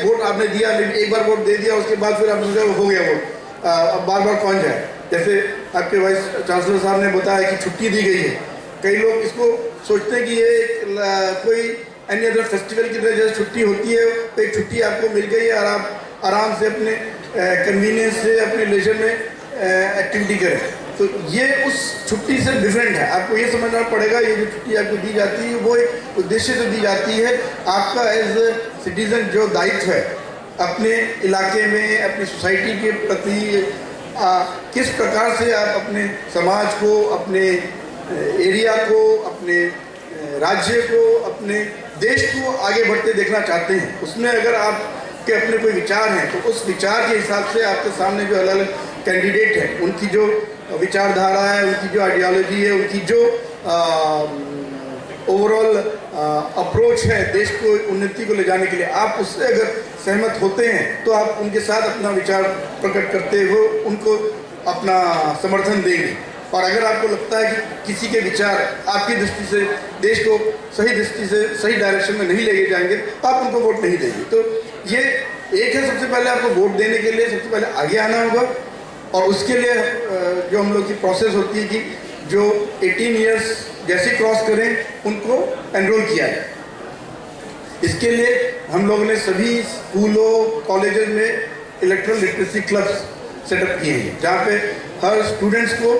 Vote आपने दिया, एक बार वोट दे दिया, उसके बाद फिर आपने हो गया वोट, अब बार बार कौन जाए। जैसे आपके वाइस चांसलर साहब ने बताया कि छुट्टी दी गई है, कई लोग इसको सोचते हैं कि ये कोई एनी अदर फेस्टिवल की तरह जैसे छुट्टी होती है, तो एक छुट्टी आपको मिल गई है और आप आराम से अपने कन्वीनियंस से अपने लेजर में एक्टिविटी करें। तो ये उस छुट्टी से डिफरेंट है। आपको ये समझना पड़ेगा, ये जो छुट्टी आपको दी जाती है वो एक उद्देश्य से दी जाती है। आपका एज ए सिटीज़न जो दायित्व है अपने इलाके में, अपनी सोसाइटी के प्रति, किस प्रकार से आप अपने समाज को, अपने एरिया को, अपने राज्य को, अपने देश को आगे बढ़ते देखना चाहते हैं, उसमें अगर आपके अपने कोई विचार हैं तो उस विचार के हिसाब से आपके सामने जो अलग अलग कैंडिडेट हैं, उनकी जो विचारधारा है, उनकी जो आइडियोलॉजी है, उनकी जो ओवरऑल अप्रोच है देश को उन्नति को ले जाने के लिए, आप उससे अगर सहमत होते हैं तो आप उनके साथ अपना विचार प्रकट करते हुए उनको अपना समर्थन देंगे। और अगर आपको लगता है कि किसी के विचार आपकी दृष्टि से देश को सही दृष्टि से सही डायरेक्शन में नहीं ले जाएंगे तो आप उनको वोट नहीं देंगे। तो ये एक है, सबसे पहले आपको वोट देने के लिए सबसे पहले आगे आना होगा, और उसके लिए जो हम लोग की प्रोसेस होती है कि जो 18 ईयर्स जैसे क्रॉस करें उनको एनरोल किया जाए। इसके लिए हम लोगों ने सभी स्कूलों कॉलेजेस में इलेक्ट्रल लिटरेसी क्लब्स सेटअप किए हैं, जहाँ पे हर स्टूडेंट्स को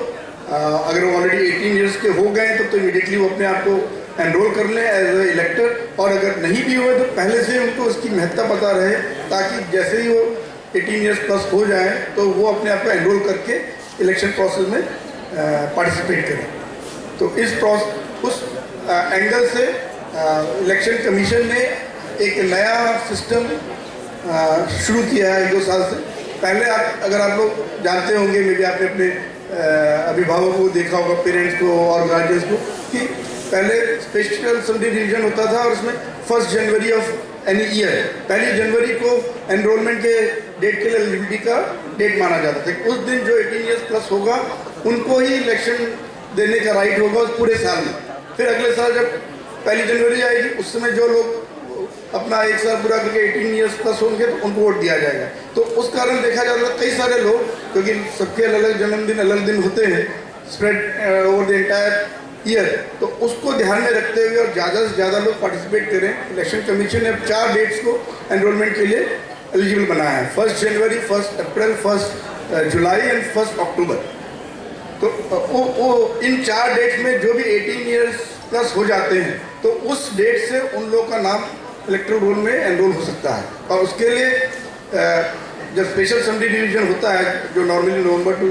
अगर वो ऑलरेडी 18 ईयर्स के हो गए तो इमीडिएटली वो अपने आप को एनरोल कर लें एज ए इलेक्टर, और अगर नहीं भी हुए तो पहले से उनको उसकी महत्ता पता रहे, ताकि जैसे ही वो 18 ईयर्स प्लस हो जाए तो वो अपने आप को एनरोल करके इलेक्शन प्रोसेस में पार्टिसिपेट करें। तो उस एंगल से इलेक्शन कमीशन ने एक नया सिस्टम शुरू किया है 1-2 साल से। पहले अगर आप लोग जानते होंगे, मे बी आपने अपने अभिभावकों को देखा होगा, पेरेंट्स को और गार्जियंस को, कि पहले स्पेशल सब डिवीजन होता था और उसमें 1 जनवरी ऑफ एनी ईयर, 1 जनवरी को एनरोलमेंट के डेट के लिए एलिजिबिलिटी का डेट माना जाता था। उस दिन जो 18 ईयर्स प्लस होगा उनको ही इलेक्शन देने का राइट होगा उस पूरे साल में। फिर अगले साल जब 1 जनवरी आएगी उस समय जो लोग अपना 1 साल पूरा करके 18 ईयर्स प्लस होंगे तो उनको वोट दिया जाएगा। तो उस कारण देखा जाता है कई सारे लोग, क्योंकि सबके अलग अलग जन्मदिन अलग दिन होते हैं spread over the entire year, तो उसको ध्यान में रखते हुए और ज़्यादा से ज़्यादा लोग पार्टिसिपेट करें। इलेक्शन कमीशन ने 4 डेट्स को एनरोलमेंट के लिए एलिजिबल बनाया है, 1 जनवरी, 1 अप्रैल, 1 जुलाई एंड 1 अक्टूबर। तो वो इन 4 डेट्स में जो भी 18 ईयर्स प्लस हो जाते हैं तो उस डेट से उन लोगों का नाम इलेक्टोरल रोल में एनरोल हो सकता है। और उसके लिए जब स्पेशल असेंबली डिवीजन होता है जो नॉर्मली नवंबर टू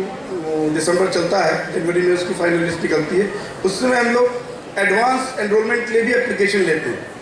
दिसंबर चलता है, जनवरी में उसकी फाइनल लिस्ट निकलती है, उस समय हम लोग एडवांस एनरोलमेंट के लिए भी एप्लीकेशन लेते हैं।